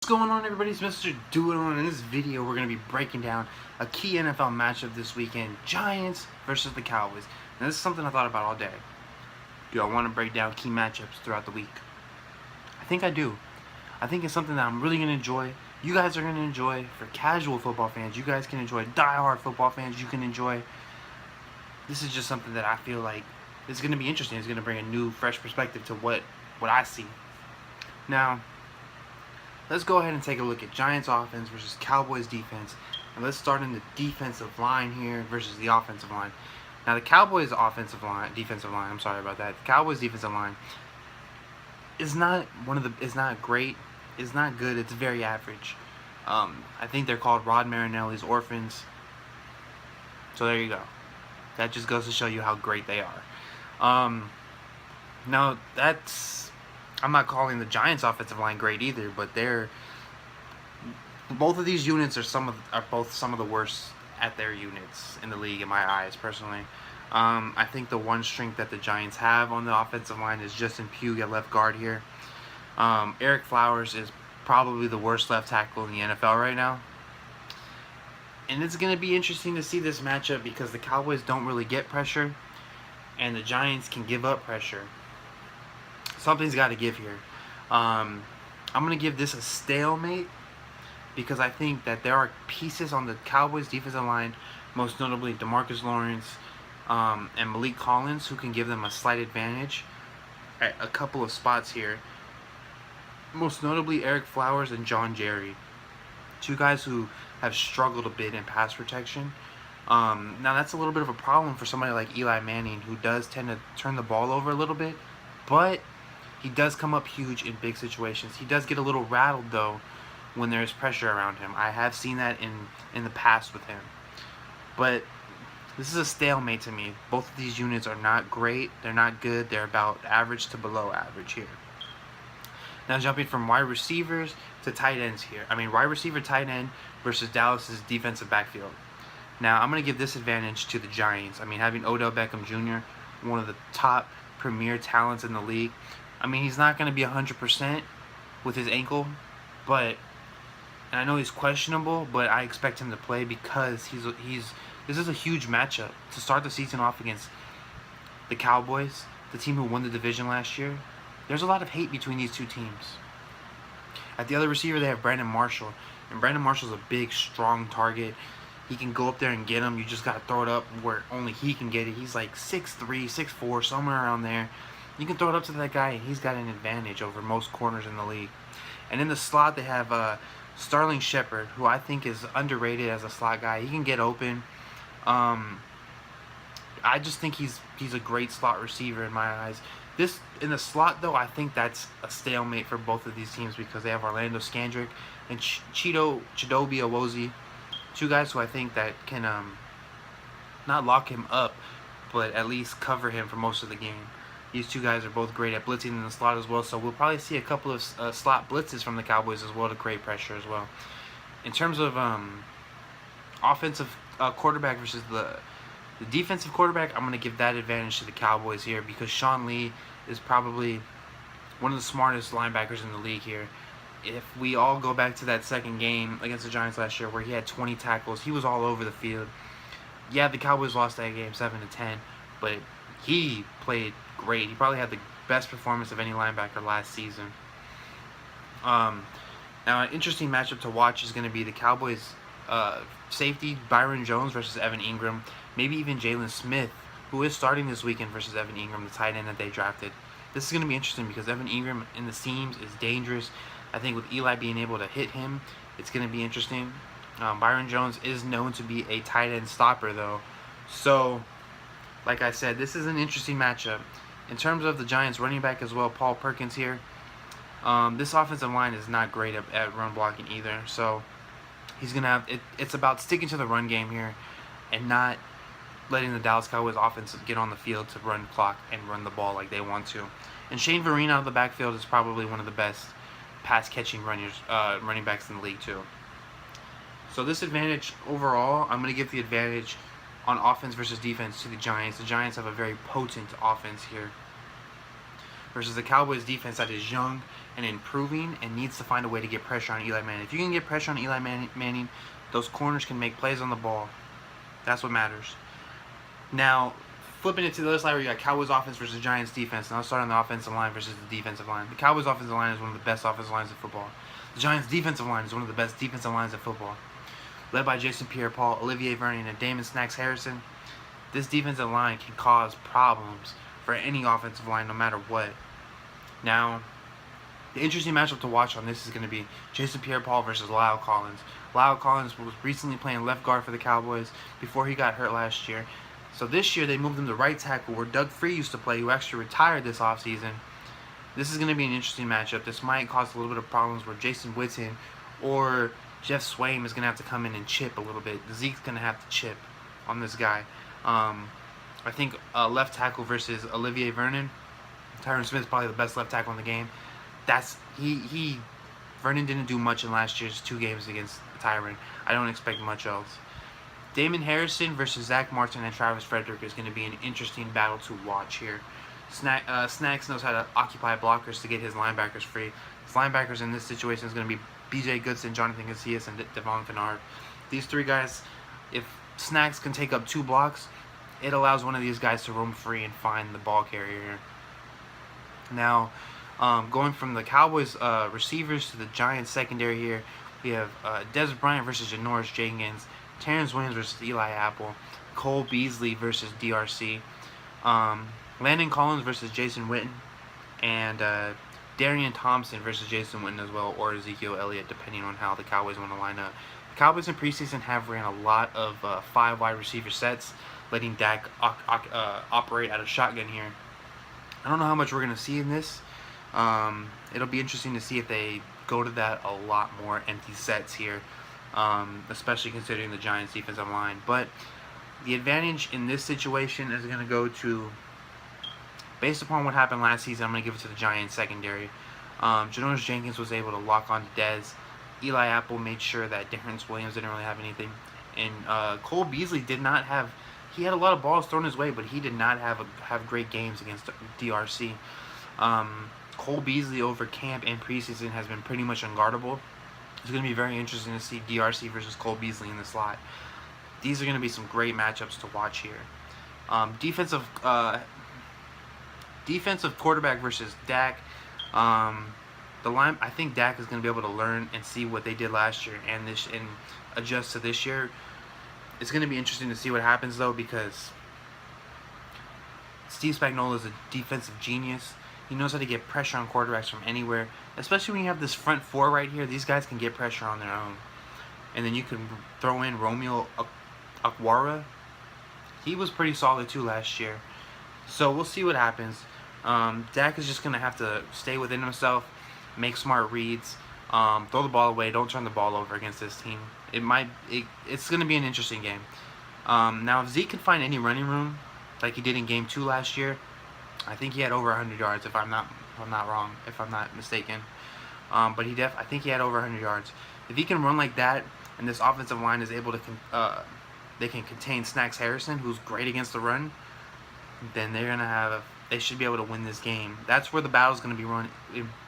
What's going on, everybody? It's Mr. Doodle. In this video, we're going to be breaking down a key NFL matchup this weekend: Giants versus the Cowboys. Now, this is something I thought about all day. Do I want to break down key matchups throughout the week? I think I do. I think it's something that I'm really going to enjoy. You guys are going to enjoy. For casual football fans, you guys can enjoy. Die-hard football fans, you can enjoy. This is just something that I feel like is going to be interesting. It's going to bring a new, fresh perspective to what I see. Now, let's go ahead and take a look at Giants offense versus Cowboys defense. And let's start in the defensive line here versus the offensive line. Now, the Cowboys defensive line, I'm sorry about that. The Cowboys defensive line is not great. It's not good. It's very average. I think they're called Rod Marinelli's orphans. So there you go. That just goes to show you how great they are. Now, I'm not calling the Giants offensive line great either, but both of these units are both some of the worst at their units in the league in my eyes, personally. I think the one strength that the Giants have on the offensive line is Justin Pugh at left guard here. Eric Flowers is probably the worst left tackle in the NFL right now. And it's going to be interesting to see this matchup because the Cowboys don't really get pressure, and the Giants can give up pressure. Something's got to give here. I'm going to give this a stalemate because I think that there are pieces on the Cowboys defensive line, most notably DeMarcus Lawrence and Malik Collins, who can give them a slight advantage at a couple of spots here. Most notably Eric Flowers and John Jerry, two guys who have struggled a bit in pass protection. Now that's a little bit of a problem for somebody like Eli Manning, who does tend to turn the ball over a little bit, but he does come up huge in big situations. He does get a little rattled, though, when there's pressure around him. I have seen that in the past with him. But this is a stalemate to me. Both of these units are not great. They're not good. They're about average to below average here. Now jumping from wide receivers to tight ends here. Wide receiver, tight end versus Dallas's defensive backfield. Now, I'm going to give this advantage to the Giants. Having Odell Beckham Jr., one of the top premier talents in the league. He's not going to be 100% with his ankle, and I know he's questionable, but I expect him to play because this is a huge matchup to start the season off against the Cowboys, the team who won the division last year. There's a lot of hate between these two teams. At the other receiver, they have Brandon Marshall, and Brandon Marshall's a big, strong target. He can go up there and get him. You just got to throw it up where only he can get it. He's like 6'3", 6'4", somewhere around there. You can throw it up to that guy, and he's got an advantage over most corners in the league. And in the slot, they have Sterling Shepard, who I think is underrated as a slot guy. He can get open. I just think he's a great slot receiver in my eyes. This in the slot, though, I think that's a stalemate for both of these teams because they have Orlando Scandrick and Chidobe Awuzie, two guys who I think that can not lock him up, but at least cover him for most of the game. These two guys are both great at blitzing in the slot as well, so we'll probably see a couple of slot blitzes from the Cowboys as well to create pressure as well. In terms of offensive quarterback versus the defensive quarterback, I'm going to give that advantage to the Cowboys here because Sean Lee is probably one of the smartest linebackers in the league here. If we all go back to that second game against the Giants last year where he had 20 tackles, he was all over the field. Yeah, the Cowboys lost that game 7-10, but he played great. He probably had the best performance of any linebacker last season. Now, an interesting matchup to watch is going to be the Cowboys safety Byron Jones versus Evan Ingram. Maybe even Jalen Smith, who is starting this weekend, versus Evan Ingram, the tight end that they drafted. This is going to be interesting because Evan Ingram in the seams is dangerous. I think with Eli being able to hit him, it's going to be interesting. Byron Jones is known to be a tight end stopper, though. So, like I said, this is an interesting matchup. In terms of the Giants running back as well, Paul Perkins here. This offensive line is not great at run blocking either. So, he's going to have it's about sticking to the run game here and not letting the Dallas Cowboys offense get on the field to run clock and run the ball like they want to. And Shane Vereen out of the backfield is probably one of the best pass-catching running backs in the league too. So this advantage overall, I'm going to give the advantage on offense versus defense to the Giants. The Giants have a very potent offense here. versus the Cowboys defense that is young and improving and needs to find a way to get pressure on Eli Manning. If you can get pressure on Eli Manning, those corners can make plays on the ball. That's what matters. Now, flipping it to the other side where you got Cowboys offense versus Giants defense, and I'll start on the offensive line versus the defensive line. The Cowboys offensive line is one of the best offensive lines in football. The Giants defensive line is one of the best defensive lines in football. Led by Jason Pierre-Paul, Olivier Vernon, and Damon Snacks Harrison, this defensive line can cause problems for any offensive line no matter what. Now, the interesting matchup to watch on this is going to be Jason Pierre-Paul versus Lyle Collins. Lyle Collins was recently playing left guard for the Cowboys before he got hurt last year. So this year they moved him to right tackle where Doug Free used to play, who actually retired this offseason. This is going to be an interesting matchup. This might cause a little bit of problems where Jason Witten or Jeff Swaim is going to have to come in and chip a little bit. Zeke's going to have to chip on this guy. I think left tackle versus Olivier Vernon. Tyron Smith's probably the best left tackle in the game. Vernon didn't do much in last year's 2 games against Tyron. I don't expect much else. Damon Harrison versus Zach Martin and Travis Frederick is going to be an interesting battle to watch here. Snacks knows how to occupy blockers to get his linebackers free. His linebackers in this situation is going to be B.J. Goodson, Jonathan Casillas, and Devon Kennard. These 3 guys, if Snacks can take up 2 blocks, it allows one of these guys to roam free and find the ball carrier. Now, going from the Cowboys receivers to the Giants secondary here, we have Des Bryant versus Janoris Jenkins, Terrence Williams versus Eli Apple, Cole Beasley versus DRC, Landon Collins versus Jason Witten, and Darian Thompson versus Jason Witten as well, or Ezekiel Elliott, depending on how the Cowboys want to line up. The Cowboys in preseason have ran a lot of 5 wide receiver sets, letting Dak operate out of shotgun here. I don't know how much we're going to see in this. It'll be interesting to see if they go to that a lot more empty sets here, especially considering the Giants' defensive line. But the advantage in this situation is going to go to, based upon what happened last season, I'm going to give it to the Giants secondary. Janoris Jenkins was able to lock on to Dez. Eli Apple made sure that Terrence Williams didn't really have anything. And Cole Beasley did not have, he had a lot of balls thrown his way, but he did not have great games against DRC. Cole Beasley over camp and preseason has been pretty much unguardable. It's going to be very interesting to see DRC versus Cole Beasley in the slot. These are going to be some great matchups to watch here. Defensive quarterback versus Dak. I think Dak is going to be able to learn and see what they did last year and adjust to this year. It's going to be interesting to see what happens though, because Steve Spagnuolo is a defensive genius. He knows how to get pressure on quarterbacks from anywhere, especially when you have this front 4 right here. These guys can get pressure on their own. And then you can throw in Romeo Okwara. He was pretty solid too last year. So we'll see what happens. Dak is just going to have to stay within himself, make smart reads, throw the ball away, don't turn the ball over against this team. It's going to be an interesting game. Now, if Zeke can find any running room, like he did in Game 2 last year, I think he had over 100 yards, if I'm not mistaken. But I think he had over 100 yards. If he can run like that, and this offensive line is able to, they can contain Snacks Harrison, who's great against the run, then they should be able to win this game. That's where the battle's going to be run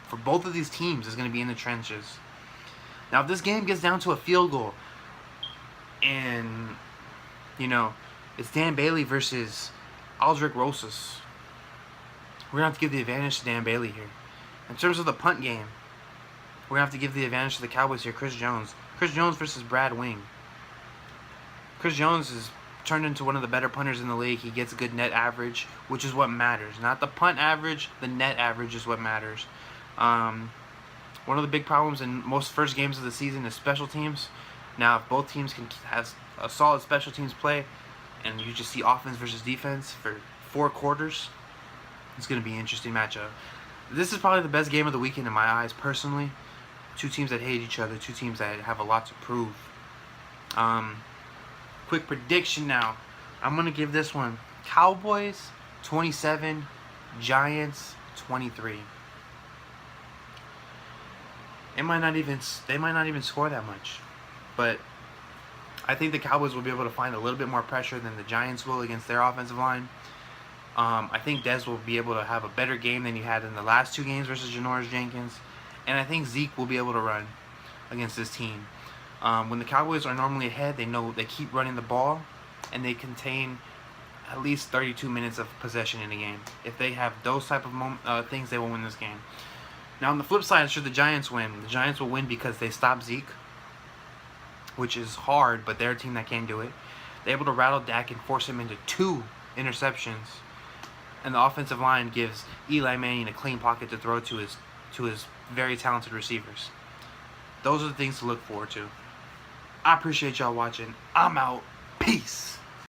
for both of these teams. Is going to be in the trenches. Now, if this game gets down to a field goal, and it's Dan Bailey versus Aldrick Rosas, we're going to have to give the advantage to Dan Bailey here. In terms of the punt game, we're going to have to give the advantage to the Cowboys here. Chris Jones versus Brad Wing. Chris Jones is turned into one of the better punters in the league. He gets a good net average, which is what matters. Not the punt average, the net average is what matters. One of the big problems in most first games of the season is special teams. Now, if both teams can have a solid special teams play, and you just see offense versus defense for 4 quarters, it's going to be an interesting matchup. This is probably the best game of the weekend in my eyes, personally. 2 teams that hate each other, 2 teams that have a lot to prove. Quick prediction now. I'm going to give this one Cowboys 27, Giants 23. They might not even score that much. But I think the Cowboys will be able to find a little bit more pressure than the Giants will against their offensive line. I think Dez will be able to have a better game than he had in the last 2 games versus Janoris Jenkins. And I think Zeke will be able to run against this team. When the Cowboys are normally ahead, they know they keep running the ball, and they contain at least 32 minutes of possession in a game. If they have those type of things, they will win this game. Now, on the flip side, should the Giants win, the Giants will win because they stop Zeke, which is hard, but they're a team that can do it. They're able to rattle Dak and force him into 2 interceptions. And the offensive line gives Eli Manning a clean pocket to throw to his very talented receivers. Those are the things to look forward to. I appreciate y'all watching. I'm out. Peace.